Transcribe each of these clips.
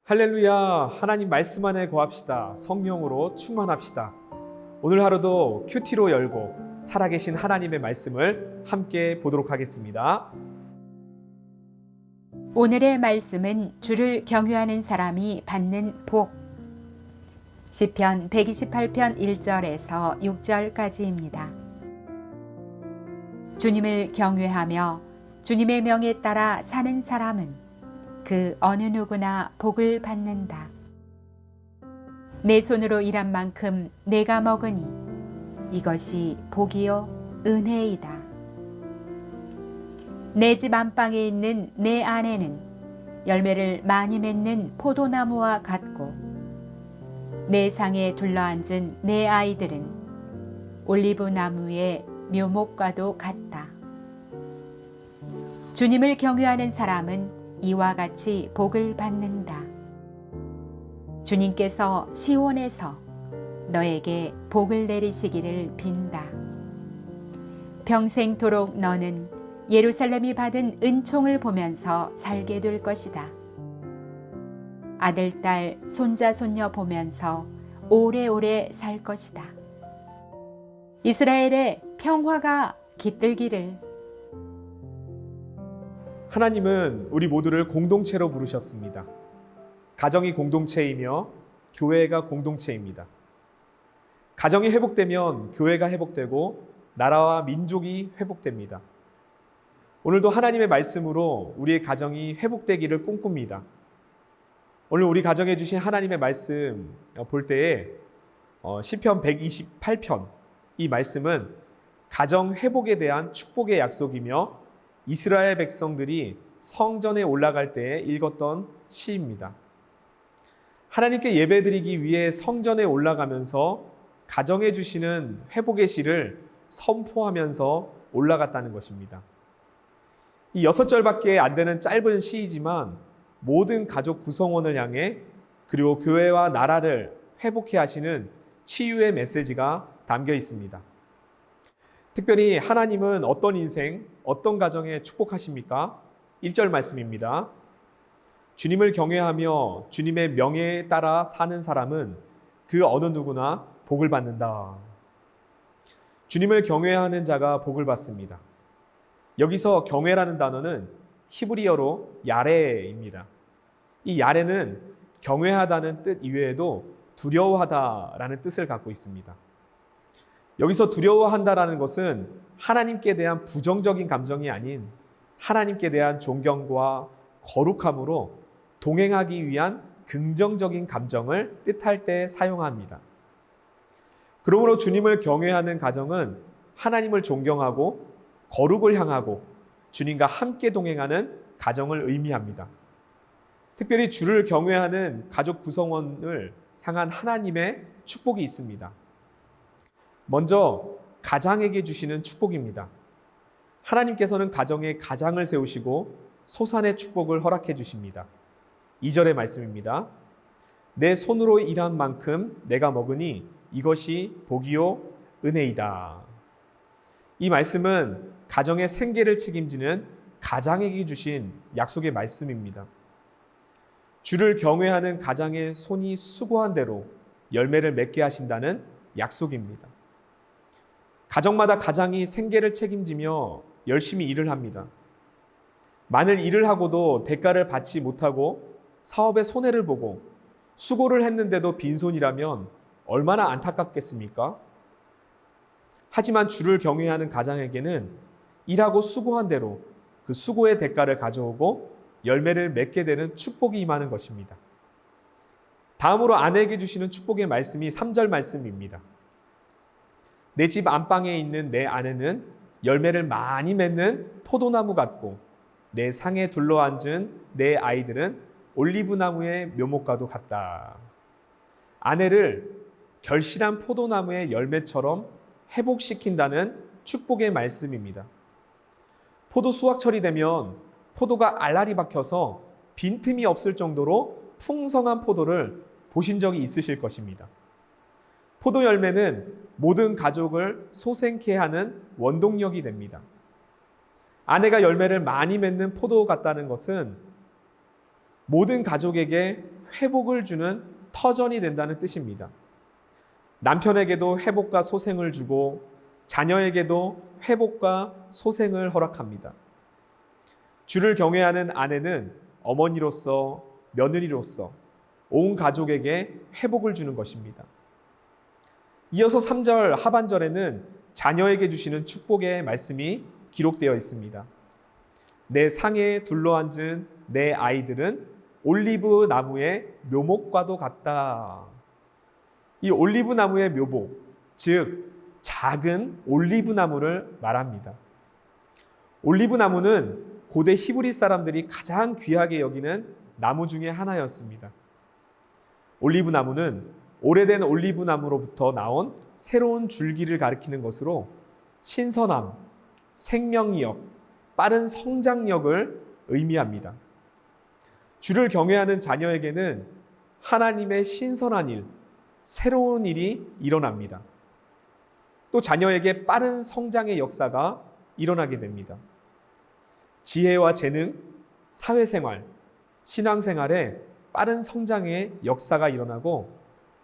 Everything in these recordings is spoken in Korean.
할렐루야, 하나님 말씀 안에 거합시다. 성령으로 충만합시다. 오늘 하루도 큐티로 열고 살아계신 하나님의 말씀을 함께 보도록 하겠습니다. 오늘의 말씀은 주를 경유하는 사람이 받는 복. 시편 128편 1절에서 6절까지입니다. 주님을 경외하며 주님의 명에 따라 사는 사람은 그 어느 누구나 복을 받는다. 내 손으로 일한 만큼 내가 먹으니 이것이 복이요 은혜이다. 내 집 안방에 있는 내 아내는 열매를 많이 맺는 포도나무와 같고 내 상에 둘러앉은 내 아이들은 올리브 나무의 묘목과도 같다. 주님을 경유하는 사람은 이와 같이 복을 받는다. 주님께서 시온에서 너에게 복을 내리시기를 빈다. 평생토록 너는 예루살렘이 받은 은총을 보면서 살게 될 것이다. 아들, 딸, 손자, 손녀 보면서 오래오래 살 것이다. 이스라엘의 평화가 깃들기를. 하나님은 우리 모두를 공동체로 부르셨습니다. 가정이 공동체이며 교회가 공동체입니다. 가정이 회복되면 교회가 회복되고 나라와 민족이 회복됩니다. 오늘도 하나님의 말씀으로 우리의 가정이 회복되기를 꿈꿉니다. 오늘 우리 가정에 주신 하나님의 말씀 볼 때에 시편 128편 이 말씀은 가정 회복에 대한 축복의 약속이며 이스라엘 백성들이 성전에 올라갈 때 읽었던 시입니다. 하나님께 예배드리기 위해 성전에 올라가면서 가정에 주시는 회복의 시를 선포하면서 올라갔다는 것입니다. 이 6절밖에 안 되는 짧은 시이지만 모든 가족 구성원을 향해 그리고 교회와 나라를 회복해 하시는 치유의 메시지가 담겨 있습니다. 특별히 하나님은 어떤 인생, 어떤 가정에 축복하십니까? 1절 말씀입니다. 주님을 경외하며 주님의 명예에 따라 사는 사람은 그 어느 누구나 복을 받는다. 주님을 경외하는 자가 복을 받습니다. 여기서 경외라는 단어는 히브리어로 야레입니다. 이 야레는 경외하다는 뜻 이외에도 두려워하다라는 뜻을 갖고 있습니다. 여기서 두려워한다라는 것은 하나님께 대한 부정적인 감정이 아닌 하나님께 대한 존경과 거룩함으로 동행하기 위한 긍정적인 감정을 뜻할 때 사용합니다. 그러므로 주님을 경외하는 가정은 하나님을 존경하고 거룩을 향하고 주님과 함께 동행하는 가정을 의미합니다. 특별히 주를 경외하는 가족 구성원을 향한 하나님의 축복이 있습니다. 먼저 가장에게 주시는 축복입니다. 하나님께서는 가정에 가장을 세우시고 소산의 축복을 허락해 주십니다. 2절의 말씀입니다. 내 손으로 일한 만큼 내가 먹으니 이것이 복이요 은혜이다. 이 말씀은 가정의 생계를 책임지는 가장에게 주신 약속의 말씀입니다. 주를 경외하는 가장의 손이 수고한 대로 열매를 맺게 하신다는 약속입니다. 가정마다 가장이 생계를 책임지며 열심히 일을 합니다. 만일 일을 하고도 대가를 받지 못하고 사업에 손해를 보고 수고를 했는데도 빈손이라면 얼마나 안타깝겠습니까? 하지만 주를 경외하는 가장에게는 일하고 수고한 대로 그 수고의 대가를 가져오고 열매를 맺게 되는 축복이 임하는 것입니다. 다음으로 아내에게 주시는 축복의 말씀이 3절 말씀입니다. 내 집 안방에 있는 내 아내는 열매를 많이 맺는 포도나무 같고 내 상에 둘러앉은 내 아이들은 올리브나무의 묘목과도 같다. 아내를 결실한 포도나무의 열매처럼 회복시킨다는 축복의 말씀입니다. 포도 수확철이 되면 포도가 알알이 박혀서 빈틈이 없을 정도로 풍성한 포도를 보신 적이 있으실 것입니다. 포도 열매는 모든 가족을 소생케 하는 원동력이 됩니다. 아내가 열매를 많이 맺는 포도 같다는 것은 모든 가족에게 회복을 주는 터전이 된다는 뜻입니다. 남편에게도 회복과 소생을 주고 자녀에게도 회복과 소생을 허락합니다. 주를 경외하는 아내는 어머니로서, 며느리로서 온 가족에게 회복을 주는 것입니다. 이어서 3절 하반절에는 자녀에게 주시는 축복의 말씀이 기록되어 있습니다. 내 상에 둘러앉은 내 아이들은 올리브 나무의 묘목과도 같다. 이 올리브 나무의 묘목, 즉 작은 올리브 나무를 말합니다. 올리브 나무는 고대 히브리 사람들이 가장 귀하게 여기는 나무 중에 하나였습니다. 올리브 나무는 오래된 올리브 나무로부터 나온 새로운 줄기를 가리키는 것으로 신선함, 생명력, 빠른 성장력을 의미합니다. 주를 경외하는 자녀에게는 하나님의 신선한 일, 새로운 일이 일어납니다. 또 자녀에게 빠른 성장의 역사가 일어나게 됩니다. 지혜와 재능, 사회생활, 신앙생활에 빠른 성장의 역사가 일어나고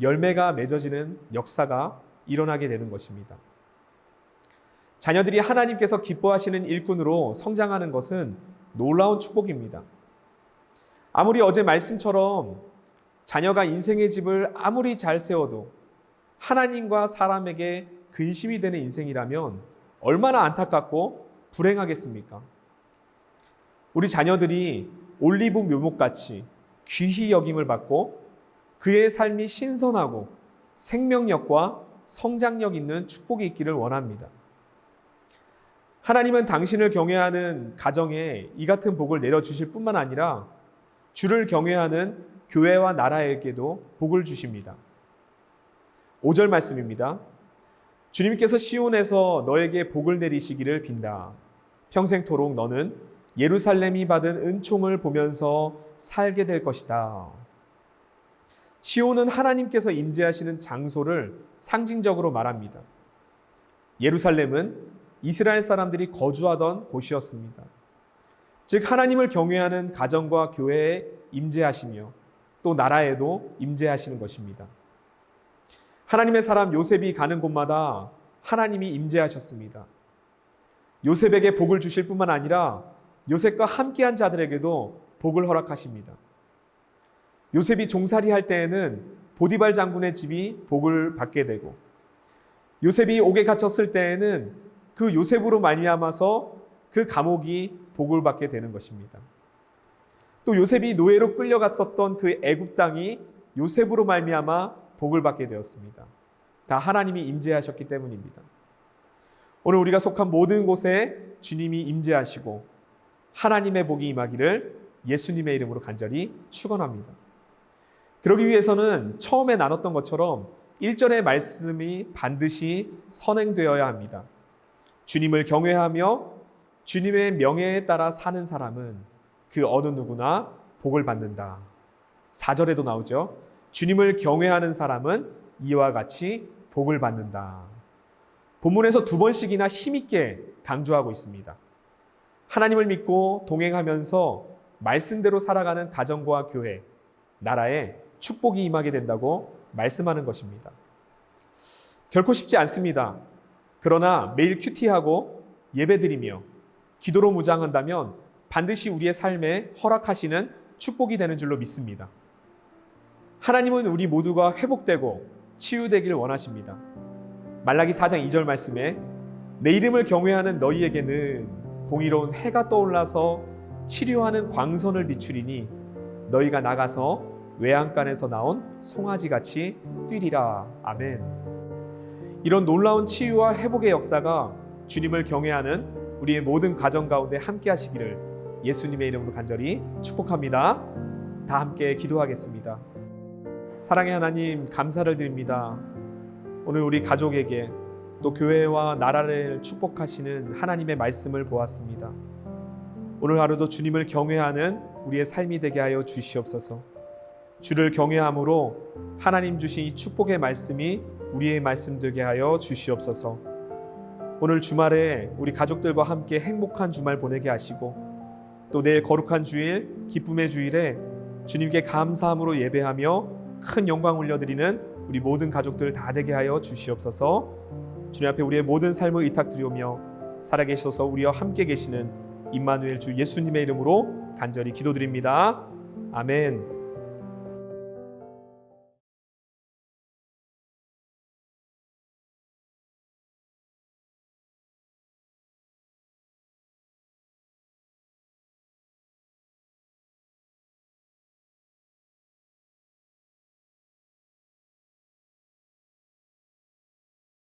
열매가 맺어지는 역사가 일어나게 되는 것입니다. 자녀들이 하나님께서 기뻐하시는 일꾼으로 성장하는 것은 놀라운 축복입니다. 아무리 어제 말씀처럼 자녀가 인생의 집을 아무리 잘 세워도 하나님과 사람에게 근심이 되는 인생이라면 얼마나 안타깝고 불행하겠습니까? 우리 자녀들이 올리브 묘목같이 귀히 여김을 받고 그의 삶이 신선하고 생명력과 성장력 있는 축복이 있기를 원합니다. 하나님은 당신을 경외하는 가정에 이 같은 복을 내려주실 뿐만 아니라 주를 경외하는 교회와 나라에게도 복을 주십니다. 5절 말씀입니다. 주님께서 시온에서 너에게 복을 내리시기를 빈다. 평생토록 너는 예루살렘이 받은 은총을 보면서 살게 될 것이다. 시온은 하나님께서 임재하시는 장소를 상징적으로 말합니다. 예루살렘은 이스라엘 사람들이 거주하던 곳이었습니다. 즉 하나님을 경외하는 가정과 교회에 임재하시며 또 나라에도 임재하시는 것입니다. 하나님의 사람 요셉이 가는 곳마다 하나님이 임재하셨습니다. 요셉에게 복을 주실 뿐만 아니라 요셉과 함께한 자들에게도 복을 허락하십니다. 요셉이 종살이 할 때에는 보디발 장군의 집이 복을 받게 되고 요셉이 옥에 갇혔을 때에는 그 요셉으로 말미암아서 그 감옥이 복을 받게 되는 것입니다. 또 요셉이 노예로 끌려갔었던 그 애굽 땅이 요셉으로 말미암아 복을 받게 되었습니다. 다 하나님이 임재하셨기 때문입니다. 오늘 우리가 속한 모든 곳에 주님이 임재하시고 하나님의 복이 임하기를 예수님의 이름으로 간절히 축원합니다. 그러기 위해서는 처음에 나눴던 것처럼 1절의 말씀이 반드시 선행되어야 합니다. 주님을 경외하며 주님의 명예에 따라 사는 사람은 그 어느 누구나 복을 받는다. 4절에도 나오죠. 주님을 경외하는 사람은 이와 같이 복을 받는다. 본문에서 2번씩이나 힘있게 강조하고 있습니다. 하나님을 믿고 동행하면서 말씀대로 살아가는 가정과 교회, 나라에 축복이 임하게 된다고 말씀하는 것입니다. 결코 쉽지 않습니다. 그러나 매일 큐티하고 예배드리며 기도로 무장한다면 반드시 우리의 삶에 허락하시는 축복이 되는 줄로 믿습니다. 하나님은 우리 모두가 회복되고 치유되기를 원하십니다. 말라기 4장 2절 말씀에 내 이름을 경외하는 너희에게는 공의로운 해가 떠올라서 치료하는 광선을 비추리니 너희가 나가서 외양간에서 나온 송아지같이 뛰리라. 아멘. 이런 놀라운 치유와 회복의 역사가 주님을 경외하는 우리의 모든 가정 가운데 함께 하시기를 예수님의 이름으로 간절히 축복합니다. 다 함께 기도하겠습니다. 사랑의 하나님, 감사를 드립니다. 오늘 우리 가족에게 또 교회와 나라를 축복하시는 하나님의 말씀을 보았습니다. 오늘 하루도 주님을 경외하는 우리의 삶이 되게 하여 주시옵소서. 주를 경외함으로 하나님 주신 이 축복의 말씀이 우리의 말씀 되게 하여 주시옵소서. 오늘 주말에 우리 가족들과 함께 행복한 주말 보내게 하시고 또 내일 거룩한 주일, 기쁨의 주일에 주님께 감사함으로 예배하며 큰 영광 올려드리는 우리 모든 가족들 다 되게 하여 주시옵소서. 주님 앞에 우리의 모든 삶을 의탁드리오며 살아계셔서 우리와 함께 계시는 임마누엘 주 예수님의 이름으로 간절히 기도드립니다. 아멘.